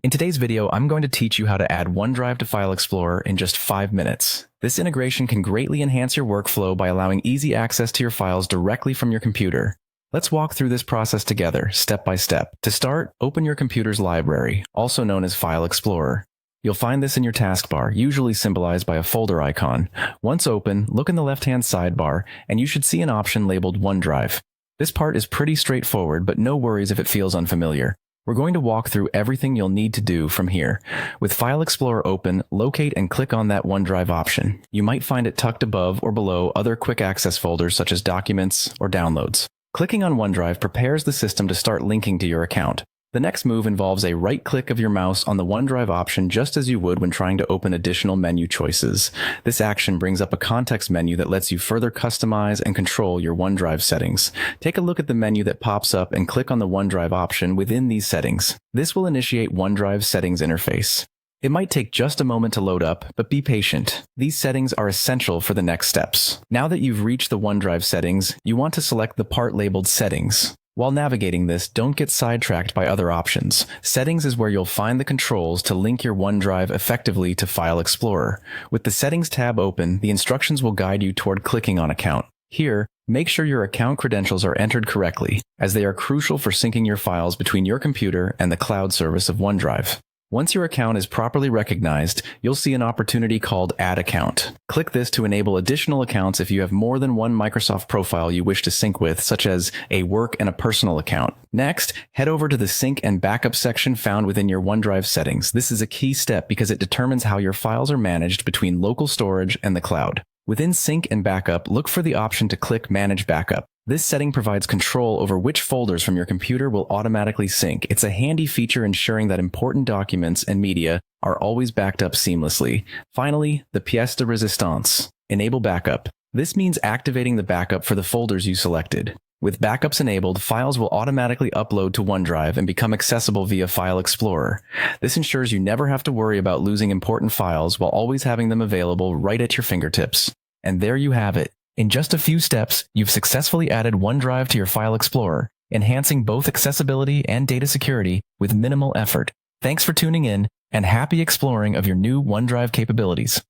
In today's video, I'm going to teach you how to add OneDrive to File Explorer in just 5 minutes. This integration can greatly enhance your workflow by allowing easy access to your files directly from your computer. Let's walk through this process together, step by step. To start, open your computer's library, also known as File Explorer. You'll find this in your taskbar, usually symbolized by a folder icon. Once open, look in the left-hand sidebar, and you should see an option labeled OneDrive. This part is pretty straightforward, but no worries if it feels unfamiliar. We're going to walk through everything you'll need to do from here. With File Explorer open, locate and click on that OneDrive option. You might find it tucked above or below other quick access folders such as Documents or Downloads. Clicking on OneDrive prepares the system to start linking to your account. The next move involves a right click of your mouse on the OneDrive option just as you would when trying to open additional menu choices. This action brings up a context menu that lets you further customize and control your OneDrive settings. Take a look at the menu that pops up and click on the OneDrive option within these settings. This will initiate OneDrive's settings interface. It might take just a moment to load up, but be patient. These settings are essential for the next steps. Now that you've reached the OneDrive settings, you want to select the part labeled Settings. While navigating this, don't get sidetracked by other options. Settings is where you'll find the controls to link your OneDrive effectively to File Explorer. With the Settings tab open, the instructions will guide you toward clicking on Account. Here, make sure your account credentials are entered correctly, as they are crucial for syncing your files between your computer and the cloud service of OneDrive. Once your account is properly recognized, you'll see an opportunity called Add Account. Click this to enable additional accounts if you have more than one Microsoft profile you wish to sync with, such as a work and a personal account. Next, head over to the Sync and Backup section found within your OneDrive settings. This is a key step because it determines how your files are managed between local storage and the cloud. Within Sync and Backup, look for the option to click Manage Backup. This setting provides control over which folders from your computer will automatically sync. It's a handy feature ensuring that important documents and media are always backed up seamlessly. Finally, the pièce de résistance. Enable backup. This means activating the backup for the folders you selected. With backups enabled, files will automatically upload to OneDrive and become accessible via File Explorer. This ensures you never have to worry about losing important files while always having them available right at your fingertips. And there you have it. In just a few steps, you've successfully added OneDrive to your File Explorer, enhancing both accessibility and data security with minimal effort. Thanks for tuning in, and happy exploring of your new OneDrive capabilities.